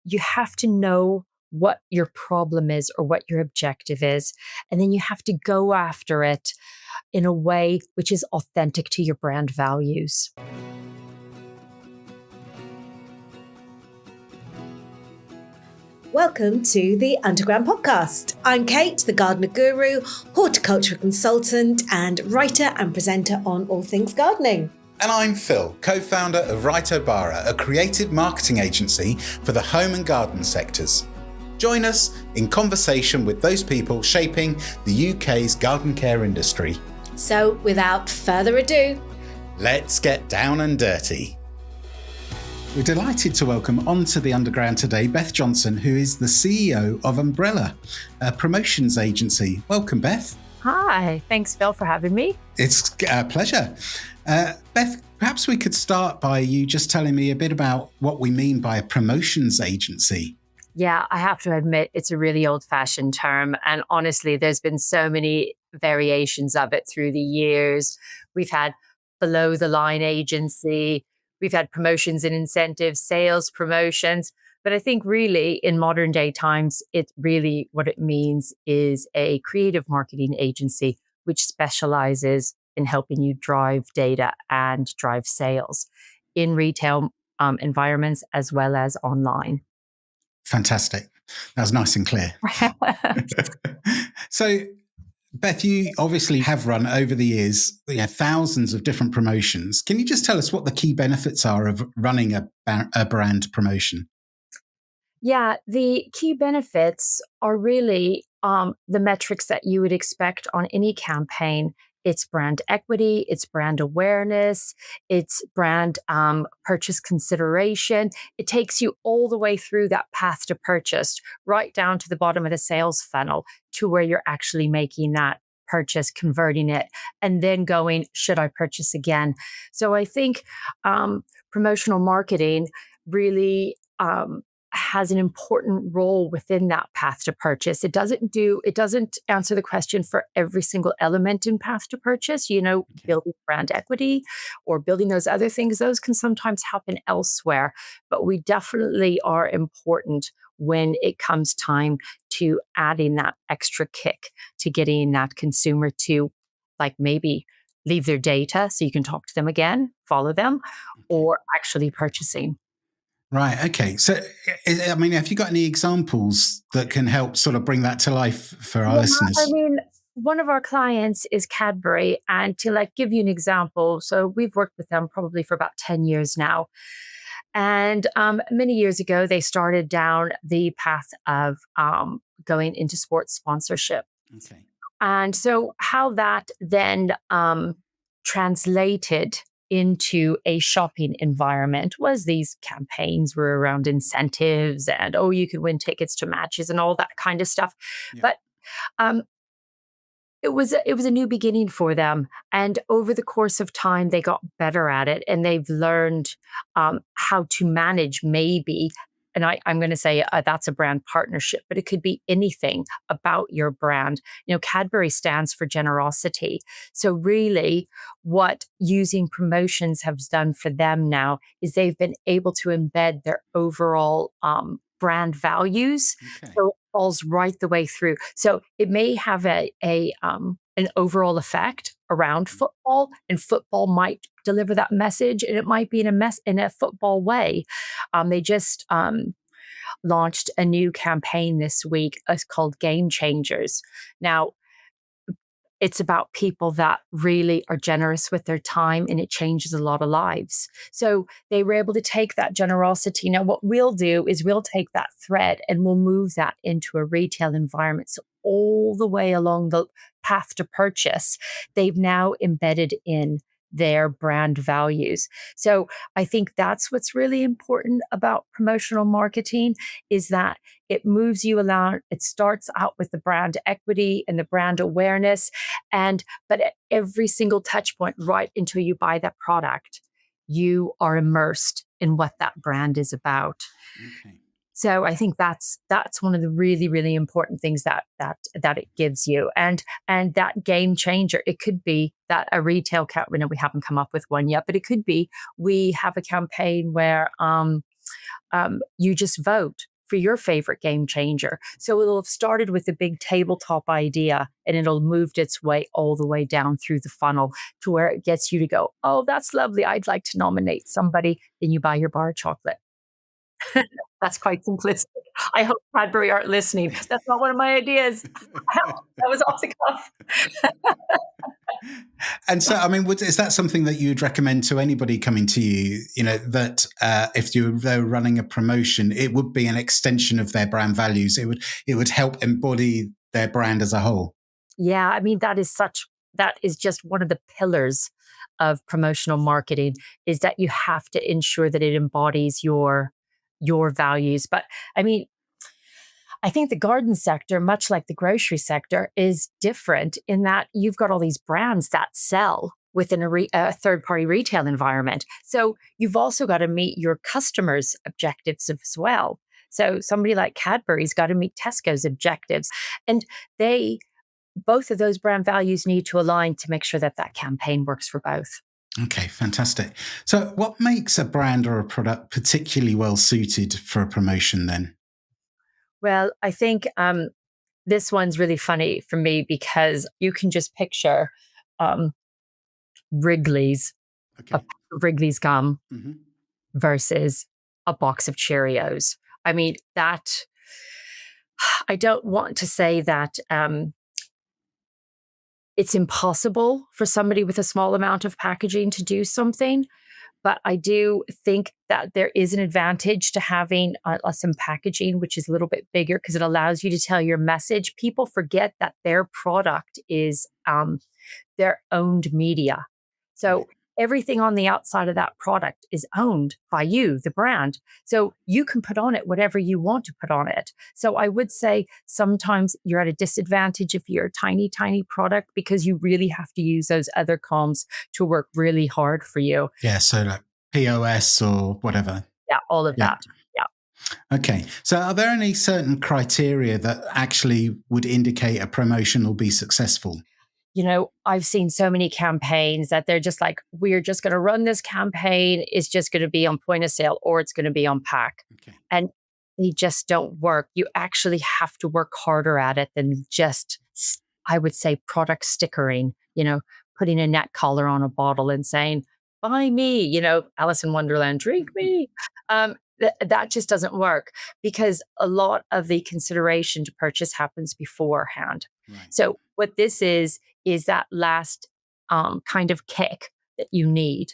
you have to know what your problem is or what your objective is. And then you have to go after it in a way which is authentic to your brand values. Welcome to the Underground Podcast. I'm Kate, the gardener guru, horticultural consultant, and writer and presenter on all things gardening. And I'm Phil, co-founder of Right O'Bara, a creative marketing agency for the home and garden sectors. Join us in conversation with those people shaping the UK's garden care industry. So, without further ado, let's get down and dirty. We're delighted to welcome onto the Underground today Beth Johnson, who is the CEO of Umbrella, a promotions agency. Welcome, Beth. Hi, thanks, Phil, for having me. It's a pleasure. Beth, perhaps we could start by you just telling me a bit about what we mean by a promotions agency. Yeah, I have to admit, it's a really old-fashioned term. And honestly, there's been so many variations of it through the years. We've had below-the-line agency. We've had promotions and incentives, sales promotions. But I think really in modern day times, what it means is a creative marketing agency, which specializes in helping you drive data and drive sales in retail environments as well as online. Fantastic. That was nice and clear. So, Beth, you obviously have run over the years thousands of different promotions. Can you just tell us what the key benefits are of running a brand promotion? Yeah, the key benefits are really the metrics that you would expect on any campaign. It's brand equity, it's brand awareness, it's brand purchase consideration. It takes you all the way through that path to purchase, right down to the bottom of the sales funnel to where you're actually making that purchase, converting it, and then going, should I purchase again? So I think promotional marketing really has an important role within that path to purchase. It doesn't answer the question for every single element in path to purchase, building brand equity or building those other things. Those can sometimes happen elsewhere, but we definitely are important when it comes time to adding that extra kick to getting that consumer to maybe leave their data so you can talk to them again, follow them, or actually purchasing. Right. Okay. So, have you got any examples that can help sort of bring that to life for our listeners? One of our clients is Cadbury, and to give you an example, so we've worked with them probably for about 10 years now. And many years ago, they started down the path of going into sports sponsorship. Okay. And so how that then translated into a shopping environment was these campaigns were around incentives and, you could win tickets to matches and all that kind of stuff. Yeah. But it was a new beginning for them. And over the course of time, they got better at it and they've learned how to manage maybe. And I'm going to say that's a brand partnership, but it could be anything about your brand. Cadbury stands for generosity. So really what using promotions has done for them now is they've been able to embed their overall brand values. Okay. So it falls right the way through. So it may have an overall effect around football, and football might deliver that message, and it might be in a football way. They just launched a new campaign this week. It's called Game Changers. Now, it's about people that really are generous with their time, and it changes a lot of lives. So they were able to take that generosity. Now, what we'll do is we'll take that thread and we'll move that into a retail environment. So all the way along the path to purchase, they've now embedded in their brand values. So I think that's what's really important about promotional marketing is that it moves you along. It starts out with the brand equity and the brand awareness, but at every single touch point, right until you buy that product, you are immersed in what that brand is about. Okay. So I think that's one of the really, really important things that it gives you. And that game changer, it could be that a retail campaign, we haven't come up with one yet, but it could be we have a campaign where you just vote for your favorite game changer. So it'll have started with a big tabletop idea and it'll moved its way all the way down through the funnel to where it gets you to go, oh, that's lovely. I'd like to nominate somebody. Then you buy your bar of chocolate. That's quite simplistic. I hope Cadbury aren't listening. That's not one of my ideas. That was off the cuff. And so, I mean, is that something that you'd recommend to anybody coming to you, that if they were running a promotion, it would be an extension of their brand values. It would help embody their brand as a whole. Yeah, I mean, that is just one of the pillars of promotional marketing, is that you have to ensure that it embodies your values. But I mean, I think the garden sector, much like the grocery sector, is different in that you've got all these brands that sell within a third-party retail environment. So you've also got to meet your customers' objectives as well. So somebody like Cadbury's got to meet Tesco's objectives. And both of those brand values need to align to make sure that campaign works for both. Okay, fantastic. So what makes a brand or a product particularly well suited for a promotion then? Well, I think this one's really funny for me because you can just picture Wrigley's, Okay. Wrigley's gum Mm-hmm. versus a box of Cheerios. I mean, I don't want to say that it's impossible for somebody with a small amount of packaging to do something. But I do think that there is an advantage to having some packaging, which is a little bit bigger because it allows you to tell your message. People forget that their product is their owned media. So everything on the outside of that product is owned by you, the brand. So you can put on it whatever you want to put on it. So I would say sometimes you're at a disadvantage if you're a tiny, tiny product because you really have to use those other comms to work really hard for you. Yeah, so like POS or whatever. Yeah, all of that. Yeah. Okay. So are there any certain criteria that actually would indicate a promotion will be successful? I've seen so many campaigns that they're just like, we're just going to run this campaign. It's just going to be on point of sale or it's going to be on pack. Okay. And they just don't work. You actually have to work harder at it than just, I would say, product stickering, putting a neck collar on a bottle and saying, buy me, Alice in Wonderland, drink me. That just doesn't work because a lot of the consideration to purchase happens beforehand. Right. So what this is that last kind of kick that you need.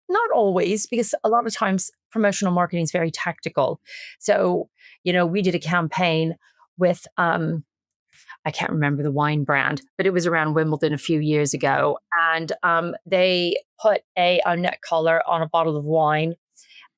Not always, because a lot of times promotional marketing is very tactical. So, we did a campaign with, I can't remember the wine brand, but it was around Wimbledon a few years ago. And they put a neck collar on a bottle of wine.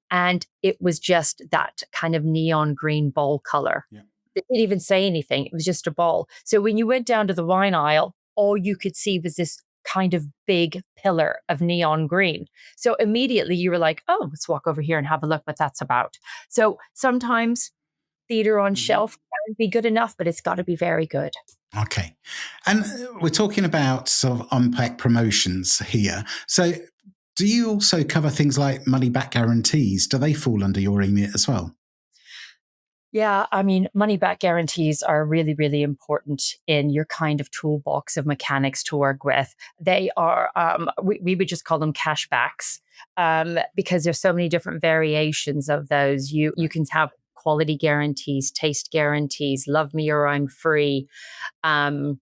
And it was just that kind of neon green ball color. Yeah. It didn't even say anything. It was just a ball. So when you went down to the wine aisle, all you could see was this kind of big pillar of neon green. So immediately you were like, oh, let's walk over here and have a look what that's about. So sometimes theater on shelf can be good enough, but it's got to be very good. Okay. And we're talking about sort of unpack promotions here. So do you also cover things like money back guarantees? Do they fall under your remit as well? Yeah, I mean, money back guarantees are really, really important in your kind of toolbox of mechanics to work with. They are, we would just call them cashbacks because there's so many different variations of those. You can have quality guarantees, taste guarantees, love me or I'm free, that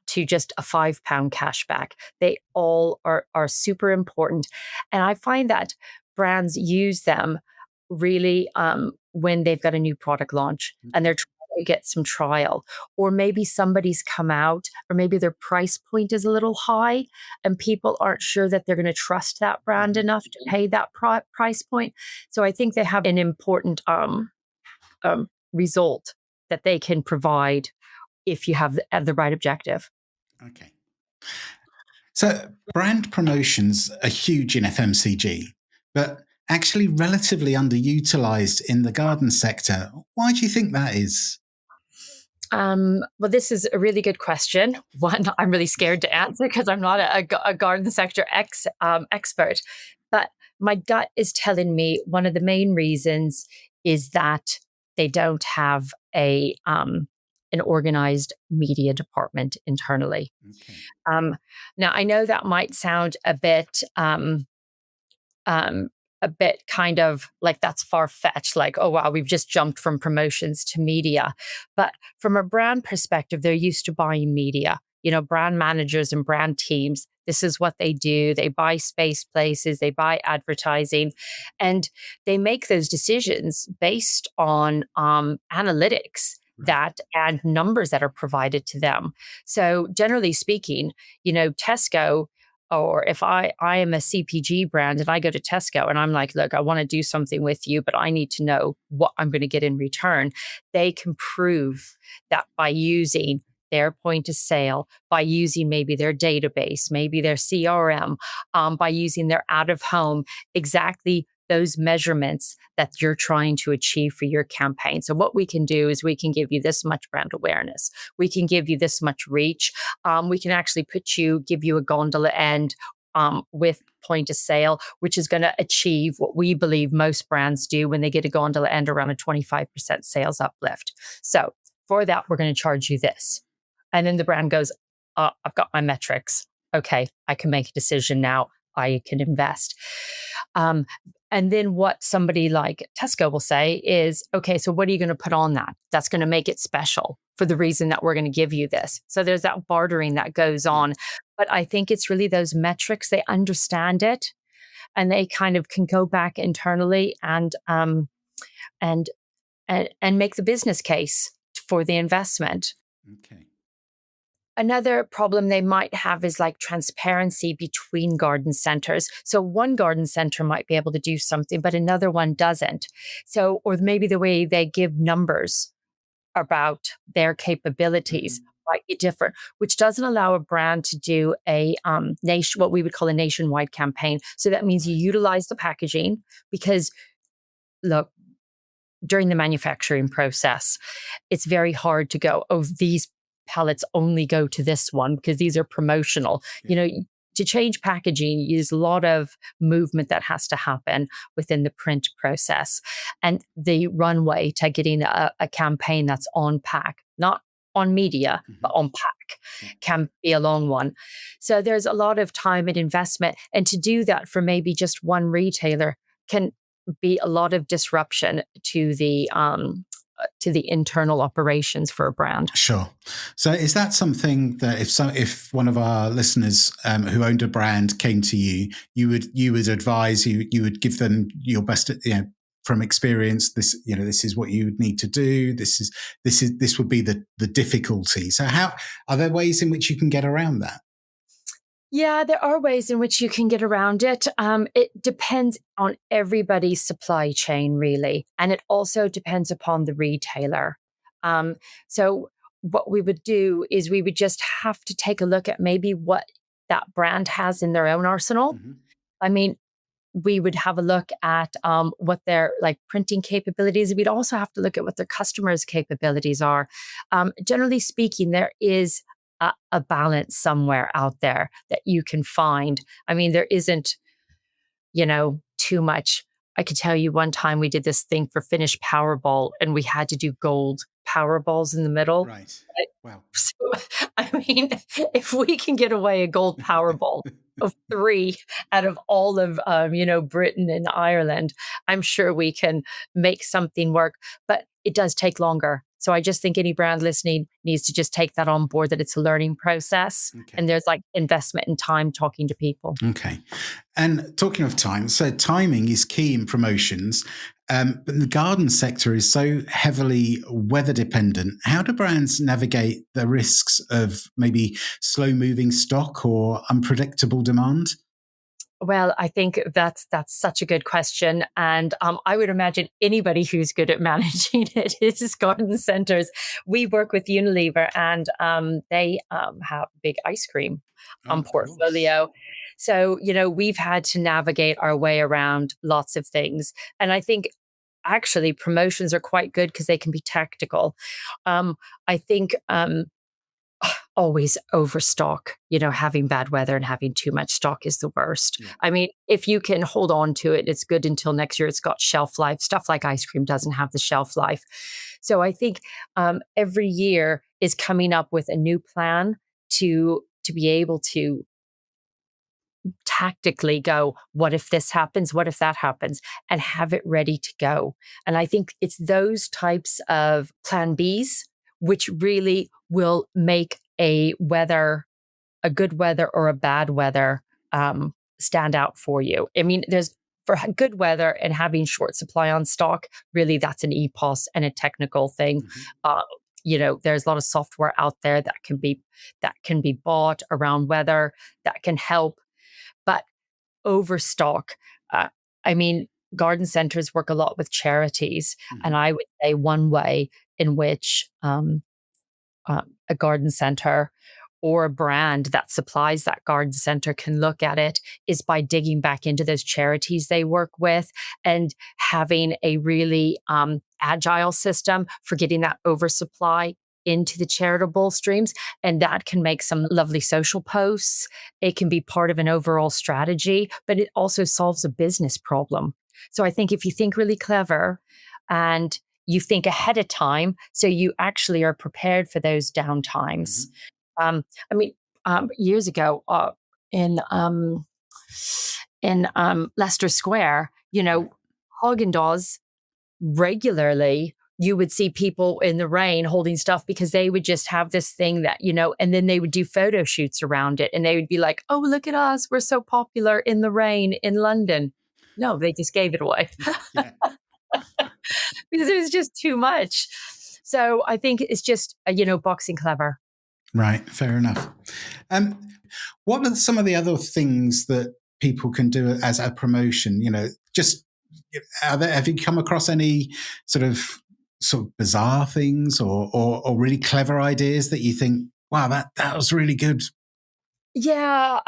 to just a £5 cashback. They all are super important. And I find that brands use them really when they've got a new product launch and they're trying to get some trial, or maybe somebody's come out, or maybe their price point is a little high and people aren't sure that they're going to trust that brand enough to pay that price point. So I think they have an important result that they can provide if you have the right objective. Okay. So brand promotions are huge in FMCG, but actually relatively underutilized in the garden sector. Why do you think that is? Well, this is a really good question. One I'm really scared to answer because I'm not a garden sector expert. But my gut is telling me one of the main reasons is that they don't have an organized media department internally. Okay. Now, I know that might sound um, a bit kind of like that's far fetched, like, oh, wow, we've just jumped from promotions to media. But from a brand perspective, they're used to buying media. Brand managers and brand teams, this is what they do. They buy space places, they buy advertising, and they make those decisions based on analytics Right. that and numbers that are provided to them. So generally speaking, Tesco, or if I am a CPG brand and I go to Tesco and I'm like, look, I want to do something with you, but I need to know what I'm going to get in return. They can prove that by using their point of sale, by using maybe their database, maybe their CRM, by using their out of home, exactly those measurements that you're trying to achieve for your campaign. So what we can do is we can give you this much brand awareness. We can give you this much reach. We can actually give you a gondola end with point of sale, which is going to achieve what we believe most brands do when they get a gondola end, around a 25% sales uplift. So for that, we're going to charge you this. And then the brand goes, I've got my metrics. Okay, I can make a decision now. I can invest. And then what somebody like Tesco will say is, okay, so what are you going to put on that? That's going to make it special for the reason that we're going to give you this. So there's that bartering that goes on. But I think it's really those metrics. They understand it, and they kind of can go back internally and make the business case for the investment. Okay. Another problem they might have is like transparency between garden centers. So one garden center might be able to do something, but another one doesn't. So, or maybe the way they give numbers about their capabilities might be different, which doesn't allow a brand to do what we would call a nationwide campaign. So that means you utilize the packaging, because look, during the manufacturing process, it's very hard to go, oh, these pallets only go to this one because these are promotional. To change packaging is a lot of movement that has to happen within the print process. And the runway to getting a campaign that's on pack, not on media, but on pack, can be a long one. So there's a lot of time and investment. And to do that for maybe just one retailer can be a lot of disruption to the internal operations for a brand. Sure. So is that something that if one of our listeners who owned a brand came to you, you would advise, you would give them your best, from experience, this is what you would need to do. This would be the difficulty. So how are there ways in which you can get around that? Yeah, there are ways in which you can get around it. It depends on everybody's supply chain, really. And it also depends upon the retailer. So what we would do is we would just have to take a look at maybe what that brand has in their own arsenal. I mean, we would have a look at what their printing capabilities. We'd also have to look at what their customers' capabilities are. Generally speaking, there is a balance somewhere out there that you can find. I mean, there isn't, too much. I could tell you one time we did this thing for finished Powerball and we had to do gold Powerballs in the middle. Right. Wow. So, I mean, if we can get away a gold Powerball of 3 out of all of, Britain and Ireland, I'm sure we can make something work, but it does take longer. So I just think any brand listening needs to just take that on board, that it's a learning process. Okay. And there's investment in time talking to people. Okay. And talking of time, so timing is key in promotions, but the garden sector is so heavily weather dependent. How do brands navigate the risks of maybe slow moving stock or unpredictable demand? Well, I think that's such a good question. And I would imagine anybody who's good at managing it is garden centers. We work with Unilever, and they have big ice cream portfolio. So, we've had to navigate our way around lots of things. And I think actually promotions are quite good because they can be tactical. I think always overstock. Having bad weather and having too much stock is the worst. Yeah. I mean, if you can hold on to it, it's good until next year. It's got shelf life. Stuff like ice cream doesn't have the shelf life. So I think every year is coming up with a new plan to be able to tactically go, what if this happens? What if that happens? And have it ready to go. And I think it's those types of plan Bs which really will make a good weather or a bad weather stand out for you. I mean, there's for good weather and having short supply on stock, really that's an EPOS and a technical thing. There's a lot of software out there that can be bought around weather that can help. But overstock, I mean, garden centers work a lot with charities. And I would say one way in which a garden center or a brand that supplies that garden center can look at it is by digging back into those charities they work with and having a really agile system for getting that oversupply into the charitable streams. And that can make some lovely social posts. It can be part of an overall strategy, but it also solves a business problem. So I think if you think really clever and you think ahead of time, so you actually are prepared for those down times. I mean, years ago in Leicester Square, Haagen-Dazs regularly, you would see people in the rain holding stuff because they would just have this thing that, and then they would do photo shoots around it and they would be like, oh, look at us. We're so popular in the rain in London. No, they just gave it away because it was just too much. So I think it's just, boxing clever. Right. Fair enough. What are some of the other things that people can do as a promotion? Have you come across any sort of bizarre things or really clever ideas that you think, wow, that was really good? Yeah.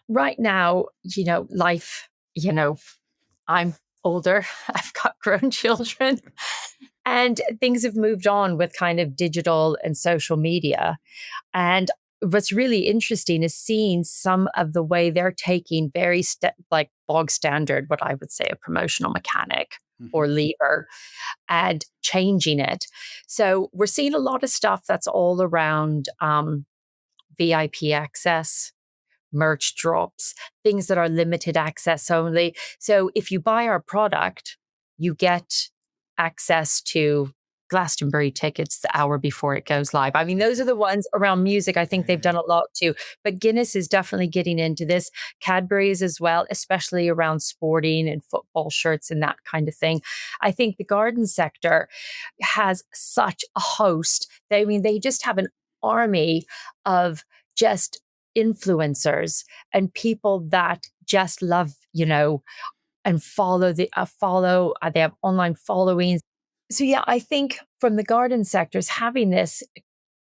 Right now, life, I'm older, I've got grown children, and things have moved on with kind of digital and social media. And what's really interesting is seeing some of the way they're taking very like bog standard, what I would say a promotional mechanic or lever, and changing it. So we're seeing a lot of stuff that's all around VIP access, merch drops, things that are limited access only. So if you buy our product, you get access to Glastonbury tickets the hour before it goes live. I mean, those are the ones around music. I think they've done a lot too. But Guinness is definitely getting into this. Cadbury's as well, especially around sporting and football shirts and that kind of thing. I think the garden sector has such a host. They just have an army of just influencers and people that just love, and follow they have online followings. So yeah, I think from the garden sectors having this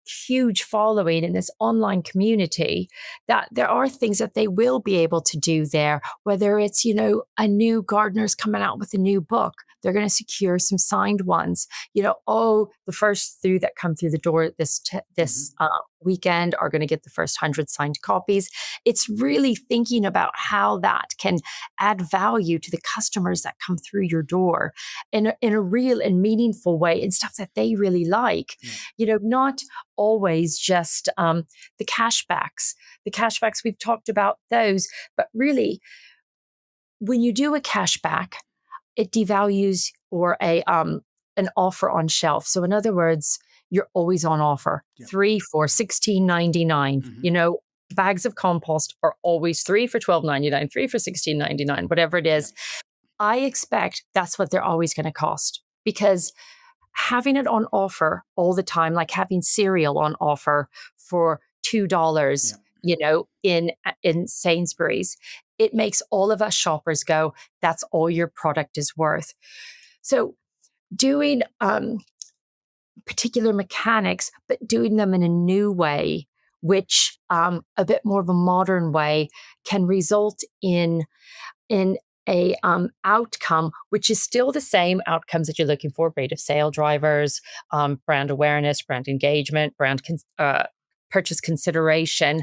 huge following in this online community, that there are things that they will be able to do there, whether it's, a new gardener's coming out with a new book. They're going to secure some signed ones. The first few that come through the door this weekend are going to get the first 100 signed copies. It's really thinking about how that can add value to the customers that come through your door in a real and meaningful way, and stuff that they really like. Not always just the cashbacks. The cashbacks, we've talked about those, but really, when you do a cashback, it devalues or an offer on shelf. So in other words, you're always on offer. 3 for $16.99. Bags of compost are always 3 for $12.99, 3 for $16.99, whatever it is. I expect that's what they're always going to cost, because having it on offer all the time, like having cereal on offer for $2, in Sainsbury's, it makes all of us shoppers go, that's all your product is worth. So doing particular mechanics, but doing them in a new way, which a bit more of a modern way, can result in outcome, which is still the same outcomes that you're looking for: rate of sale drivers, brand awareness, brand engagement, purchase consideration,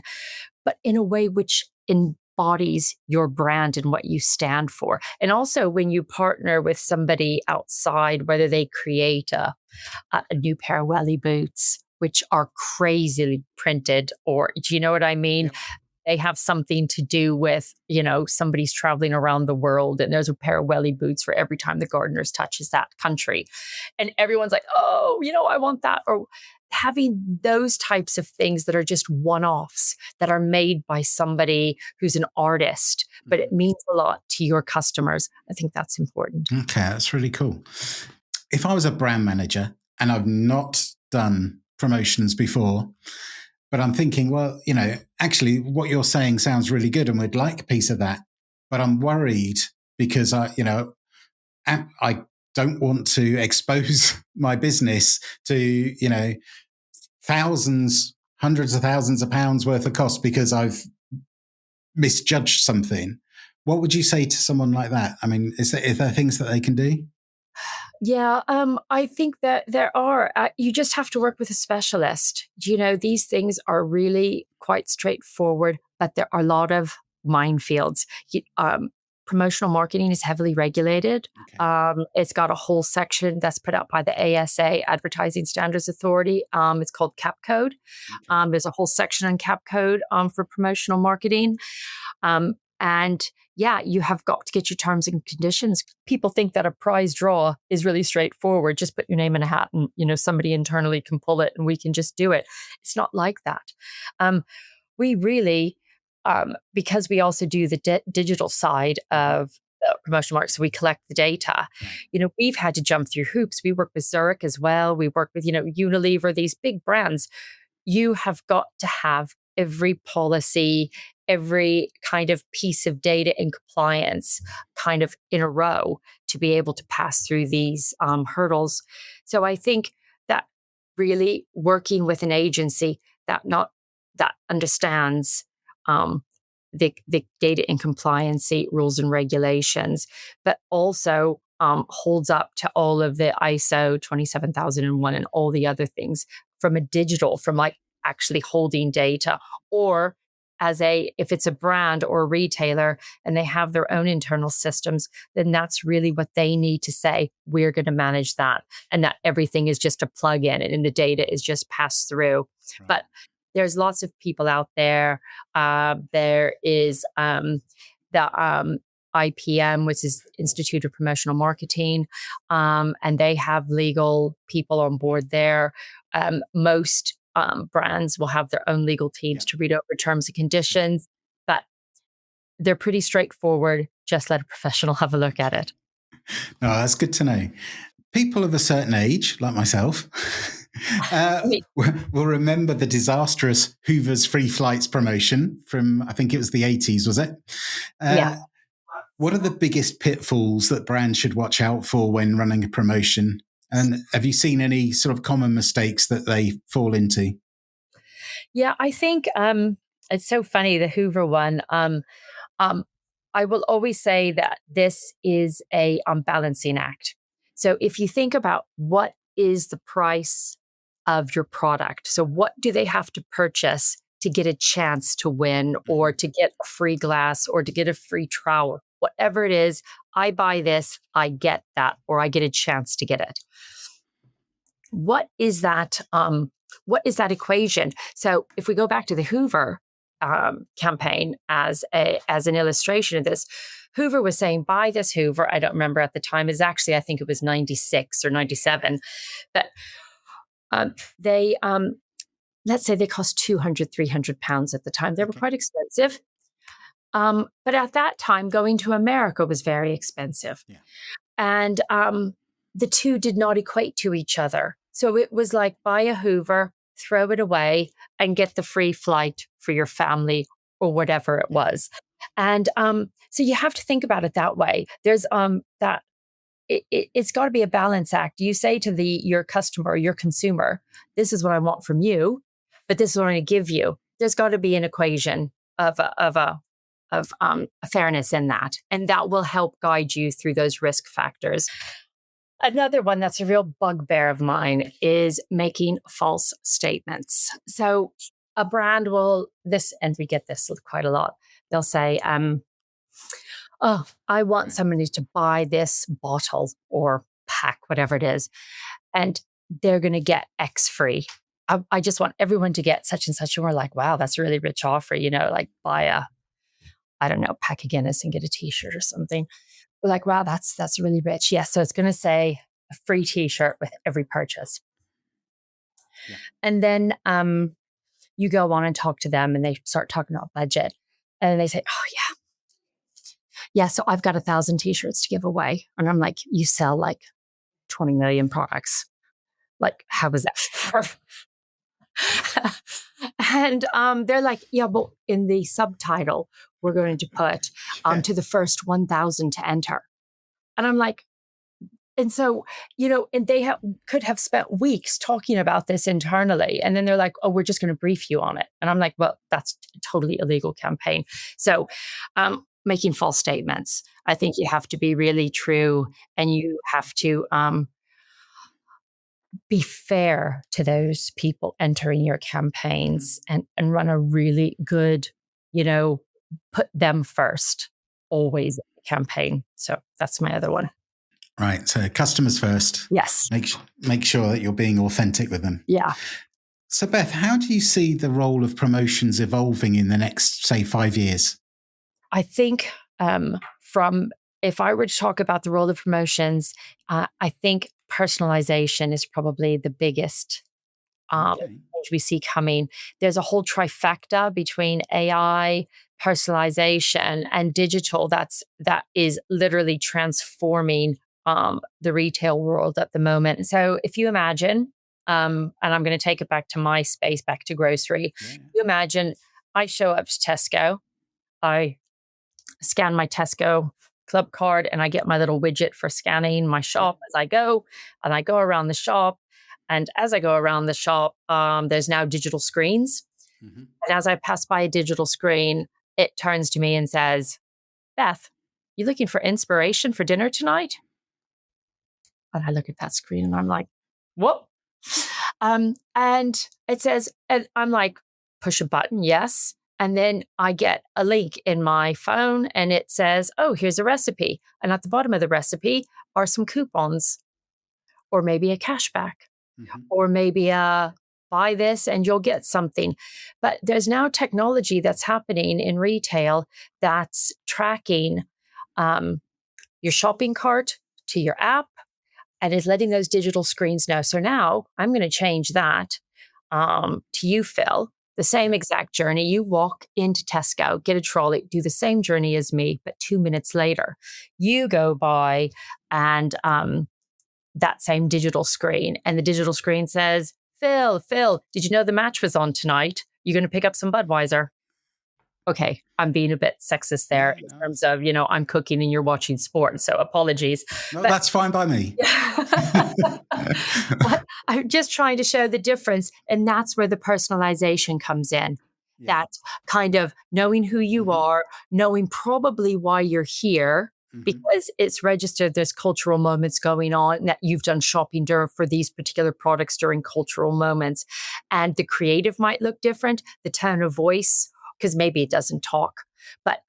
but in a way which embodies your brand and what you stand for. And also when you partner with somebody outside, whether they create a new pair of welly boots, which are crazily printed, or do you know what I mean? Yep. They have something to do with, somebody's traveling around the world and there's a pair of welly boots for every time the gardeners touches that country. And everyone's like, oh, I want that. Or having those types of things that are just one-offs that are made by somebody who's an artist, but it means a lot to your customers. I think that's important. Okay, that's really cool. If I was a brand manager and I've not done promotions before, but I'm thinking, well, actually what you're saying sounds really good and we'd like a piece of that. But I'm worried because I don't want to expose my business to, thousands, hundreds of thousands of pounds worth of cost because I've misjudged something. What would you say to someone like that? I mean, is there things that they can do? Yeah, I think that there are. You just have to work with a specialist. These things are really quite straightforward, but there are a lot of minefields. Promotional marketing is heavily regulated. Okay. It's got a whole section that's put out by the ASA, Advertising Standards Authority. It's called CAP Code. Okay. There's a whole section on CAP Code for promotional marketing. And yeah, you have got to get your terms and conditions. People think that a prize draw is really straightforward. Just put your name in a hat and, somebody internally can pull it and we can just do it. It's not like that. We really, because we also do the digital side of promotional marketing, so we collect the data. We've had to jump through hoops. We work with Zurich as well. We work with, Unilever, these big brands. You have got to have every policy, every kind of piece of data in compliance kind of in a row to be able to pass through these hurdles. So I think that really working with an agency that understands the data in compliancy rules and regulations, but also holds up to all of the ISO 27001 and all the other things from like actually holding data, or if it's a brand or a retailer and they have their own internal systems, then that's really what they need to say. We're going to manage that, and that everything is just a plug in and the data is just passed through. Right. But there's lots of people out there. There is the IPM, which is Institute of Promotional Marketing, and they have legal people on board there. Most brands will have their own legal teams to read over terms and conditions, but they're pretty straightforward. Just let a professional have a look at it. No, that's good to know. People of a certain age, like myself, will remember the disastrous Hoover's Free Flights promotion from, I think it was the 80s, was it? Yeah. What are the biggest pitfalls that brands should watch out for when running a promotion? And have you seen any sort of common mistakes that they fall into? Yeah, I think it's so funny, the Hoover one. I will always say that this is a balancing act. So if you think about what is the price of your product, so what do they have to purchase to get a chance to win, or to get a free glass, or to get a free trowel, whatever it is, I buy this, I get that, or I get a chance to get it. What is that? What is that equation? So if we go back to the Hoover campaign as an illustration of this, Hoover was saying, buy this Hoover. I don't remember at the time. Is actually, I think it was 96 or 97. But they, let's say they cost 200, 300 pounds at the time. They were quite expensive. But at that time, going to America was very expensive. Yeah. And the two did not equate to each other. So it was like, buy a Hoover, throw it away, and get the free flight for your family, or whatever it was. And so you have to think about it that way. There's that it's got to be a balance act. You say to your customer or your consumer, this is what I want from you, but this is what I'm going to give you. There's got to be an equation of of fairness in that. And that will help guide you through those risk factors. Another one that's a real bugbear of mine is making false statements. So a brand will, and we get this quite a lot. They'll say, oh, I want somebody to buy this bottle or pack, whatever it is, and they're going to get X free. I just want everyone to get such and such. And we're like, wow, that's a really rich offer, like buy I don't know, pack of Guinness and get a t-shirt or something. We're like, wow, that's really rich. Yes. So it's going to say a free t-shirt with every purchase. Yeah. And then you go on and talk to them and they start talking about budget. And they say, oh, yeah, so I've got 1,000 t-shirts to give away. And I'm like, you sell like 20 million products. Like, how was that? And they're like, yeah, but in the subtitle, we're going to put to the first 1,000 to enter. And I'm like, and so, and they could have spent weeks talking about this internally. And then they're like, oh, we're just going to brief you on it. And I'm like, well, that's a totally illegal campaign. So making false statements, I think you have to be really true and you have to be fair to those people entering your campaigns and run a really good, put them first, always campaign. So that's my other one. Right. So customers first. Yes. Make sure that you're being authentic with them. Yeah. So Beth, how do you see the role of promotions evolving in the next, say, 5 years? I think if I were to talk about the role of promotions, I think personalization is probably the biggest change we see coming. There's a whole trifecta between AI, personalization, and digital that is literally transforming the retail world at the moment. So if you imagine, and I'm going to take it back to my space, back to grocery. Yeah. You imagine I show up to Tesco, I scan my Tesco club card and I get my little widget for scanning my shop as I go, and I go around the shop. And as I go around the shop, there's now digital screens. Mm-hmm. And as I pass by a digital screen, it turns to me and says, Beth, you looking for inspiration for dinner tonight? And I look at that screen and I'm like, what? And it says, and I'm like, push a button, yes. And then I get a link in my phone and it says, oh, here's a recipe. And at the bottom of the recipe are some coupons or maybe a cashback or maybe buy this and you'll get something. But there's now technology that's happening in retail that's tracking your shopping cart to your app and is letting those digital screens know. So now I'm going to change that to you, Phil. The same exact journey. You walk into Tesco, get a trolley, do the same journey as me, but 2 minutes later, you go by and that same digital screen. And the digital screen says, Phil, did you know the match was on tonight? You're going to pick up some Budweiser. Okay, I'm being a bit sexist there in terms of, I'm cooking and you're watching sport. So apologies. No, but that's fine by me. But I'm just trying to show the difference. And that's where the personalization comes in. Yeah. That kind of knowing who you are, knowing probably why you're here, because it's registered there's cultural moments going on, that you've done shopping for these particular products during cultural moments. And the creative might look different, the tone of voice, because maybe it doesn't talk. But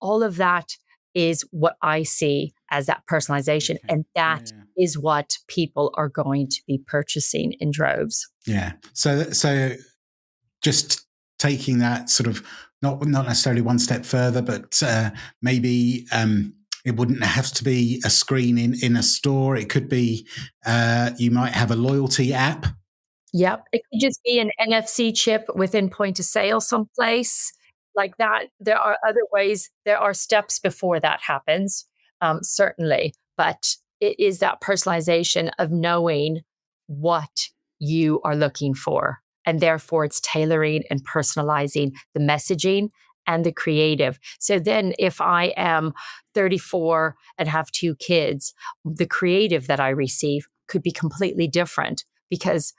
all of that is what I see as that personalization. Okay. And that is what people are going to be purchasing in droves. Yeah. So just taking that sort of, not necessarily one step further, but maybe it wouldn't have to be a screen in a store. It could be, you might have a loyalty app. Yep. It could just be an NFC chip within point of sale someplace like that. There are other ways. There are steps before that happens, certainly. But it is that personalization of knowing what you are looking for. And therefore, it's tailoring and personalizing the messaging and the creative. So then if I am 34 and have 2 kids, the creative that I receive could be completely different because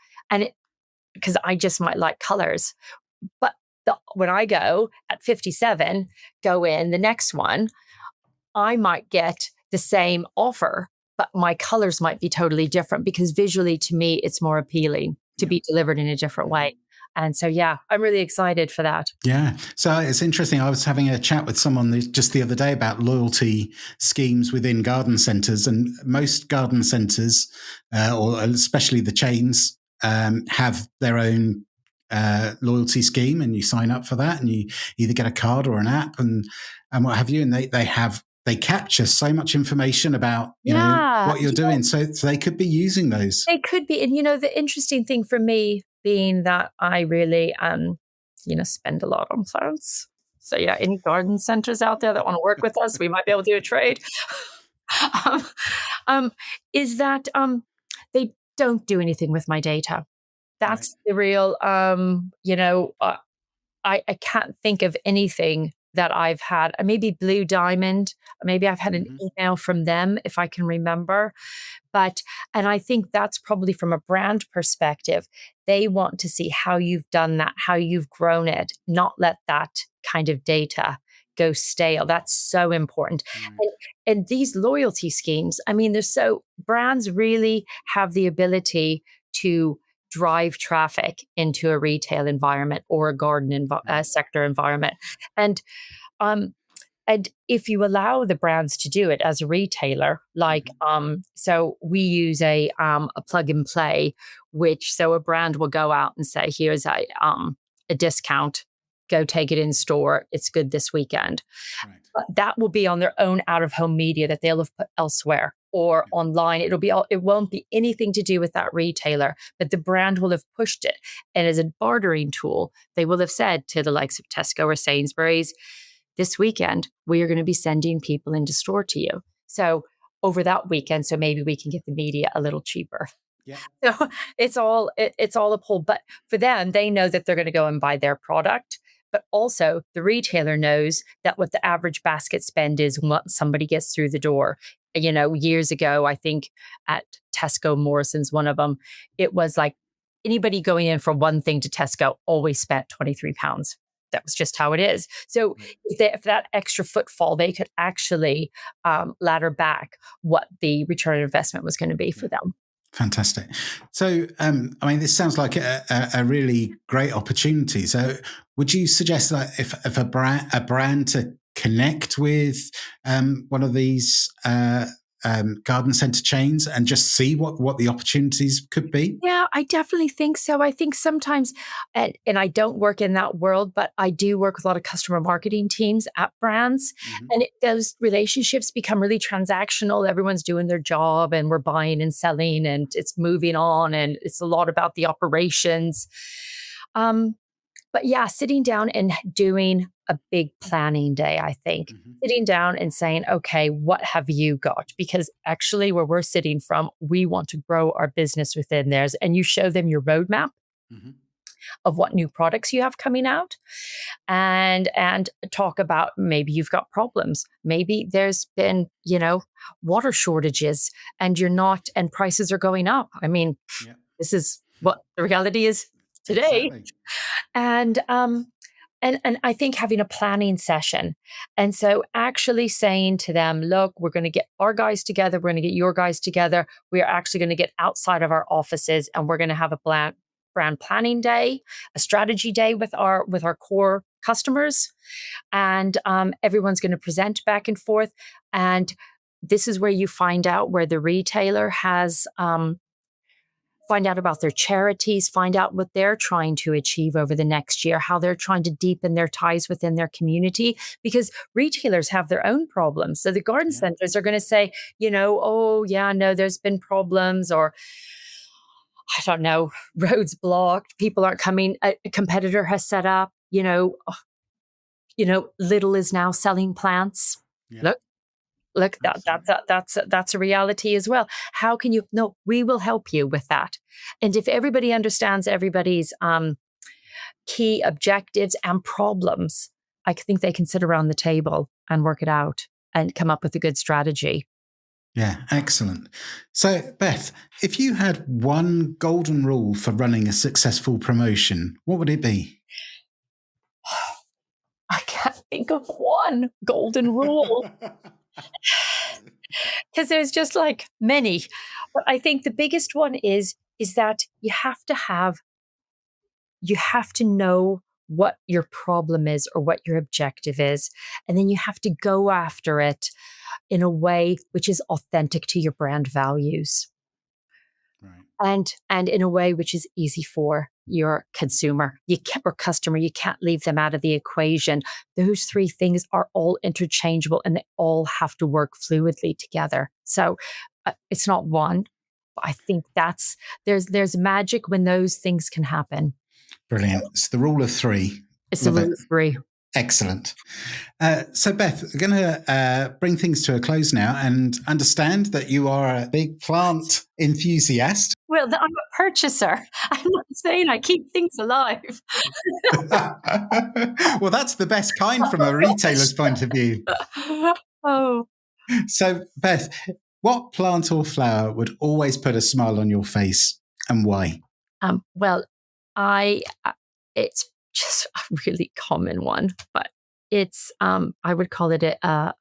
I just might like colors. But when I go at 57, go in the next one, I might get the same offer, but my colors might be totally different because visually to me, it's more appealing to be delivered in a different way. And so, yeah, I'm really excited for that. Yeah. So it's interesting. I was having a chat with someone just the other day about loyalty schemes within garden centres, and most garden centres, or especially the chains, have their own loyalty scheme, and you sign up for that, and you either get a card or an app and what have you. And they capture so much information about what you're doing. So they could be using those. They could be. And the interesting thing for me being that I really spend a lot on plants. So yeah, any garden centers out there that want to work with us, we might be able to do a trade. Is that they don't do anything with my data. That's the real I can't think of anything that I've had. Maybe Blue Diamond, maybe I've had an email from them if I can remember. And I think that's probably from a brand perspective. They want to see how you've done that, how you've grown it, not let that kind of data go stale. That's so important. And these loyalty schemes, brands really have the ability to drive traffic into a retail environment or a garden sector environment. And if you allow the brands to do it as a retailer, so we use a plug and play, so a brand will go out and say, here's a discount, go take it in store. It's good this weekend. Right. But that will be on their own out of home media that they'll have put elsewhere or online. It won't be anything to do with that retailer, but the brand will have pushed it. And as a bartering tool, they will have said to the likes of Tesco or Sainsbury's, this weekend, we are going to be sending people into store to you. So over that weekend, so maybe we can get the media a little cheaper. Yeah. So it's all a pull. But for them, they know that they're going to go and buy their product. But also the retailer knows that what the average basket spend is once somebody gets through the door. Years ago, I think at Tesco, Morrison's, one of them, it was like anybody going in for one thing to Tesco always spent £23. That was just how it is. So if that extra footfall, they could actually ladder back what the return on investment was going to be for them. Fantastic. So, this sounds like a really great opportunity. So would you suggest that if a brand to connect with one of these garden centre chains and just see what the opportunities could be? Yeah, I definitely think so. I think sometimes, and I don't work in that world, but I do work with a lot of customer marketing teams at brands. And those relationships become really transactional. Everyone's doing their job and we're buying and selling and it's moving on. And it's a lot about the operations. But yeah, sitting down and doing a big planning day, I think. Sitting down and saying, okay, what have you got? Because actually where we're sitting from, we want to grow our business within theirs. And you show them your roadmap of what new products you have coming out and talk about maybe you've got problems. Maybe there's been, water shortages and and prices are going up. This is what the reality is today. Exactly. And I think having a planning session. And so actually saying to them, look, we're going to get our guys together. We're going to get your guys together. We are actually going to get outside of our offices and we're going to have a brand planning day, a strategy day with our core customers. And everyone's going to present back and forth. And this is where you find out where the retailer has find out about their charities, find out what they're trying to achieve over the next year, how they're trying to deepen their ties within their community, because retailers have their own problems. So the garden centers are going to say, there's been problems, or I don't know, roads blocked, people aren't coming, a competitor has set up, Lidl is now selling plants. Yeah. Look, that's a reality as well. How can you? No, we will help you with that. And if everybody understands everybody's key objectives and problems, I think they can sit around the table and work it out and come up with a good strategy. Yeah, excellent. So, Beth, if you had one golden rule for running a successful promotion, what would it be? think of one golden rule because there's just like many. But I think the biggest one is that you have to know what your problem is or what your objective is. And then you have to go after it in a way which is authentic to your brand values. Right. And in a way which is easy for your consumer or customer. You can't leave them out of the equation. Those three things are all interchangeable and they all have to work fluidly together. So it's not one. But I think there's magic when those things can happen. Brilliant. It's the rule of three. It's the rule of three. Excellent. So, Beth, we're going to bring things to a close now and understand that you are a big plant enthusiast. Well, I'm a purchaser. I'm not saying I keep things alive. Well, that's the best kind from a retailer's point of view. Oh. So, Beth, what plant or flower would always put a smile on your face and why? Well, it's just a really common one, but it's I would call it an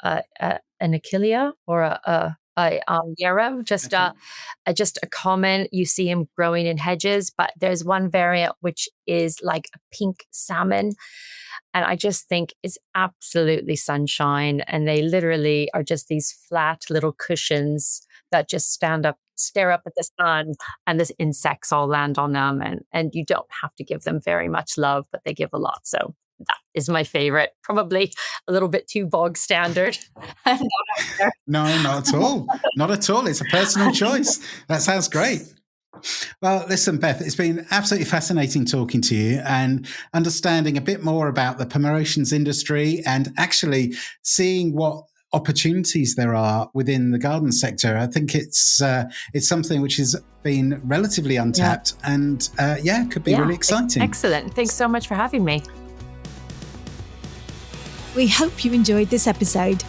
achillea or a yarrow, just a common. You see them growing in hedges, but there's one variant which is like a pink salmon, and I just think is absolutely sunshine. And they literally are just these flat little cushions that just stare up at the sun, and the insects all land on them. And you don't have to give them very much love, but they give a lot. So that is my favorite. Probably a little bit too bog standard. No, not at all. Not at all. It's a personal choice. That sounds great. Well, listen, Beth, it's been absolutely fascinating talking to you and understanding a bit more about the promotions industry and actually seeing what opportunities there are within the garden sector. I think it's something which has been relatively untapped and could be really exciting. Excellent. Thanks so much for having me. We hope you enjoyed this episode.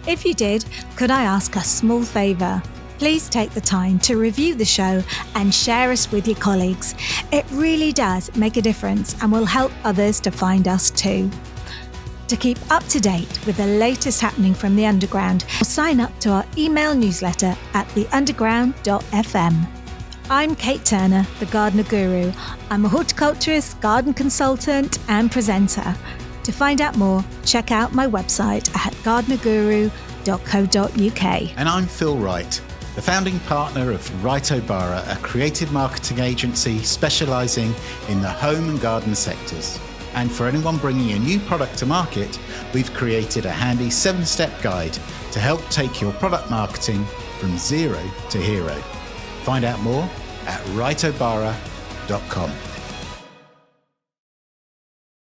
If you did, could I ask a small favour? Please take the time to review the show and share us with your colleagues. It really does make a difference and will help others to find us too. To keep up to date with the latest happening from the Underground, sign up to our email newsletter at theunderground.fm. I'm Kate Turner, the Gardener Guru. I'm a horticulturist, garden consultant and presenter. To find out more, check out my website at gardenerguru.co.uk. And I'm Phil Wright, the founding partner of Wright O'Bara, a creative marketing agency specialising in the home and garden sectors. And for anyone bringing a new product to market, we've created a handy 7-step guide to help take your product marketing from zero to hero. Find out more at wrightobara.com.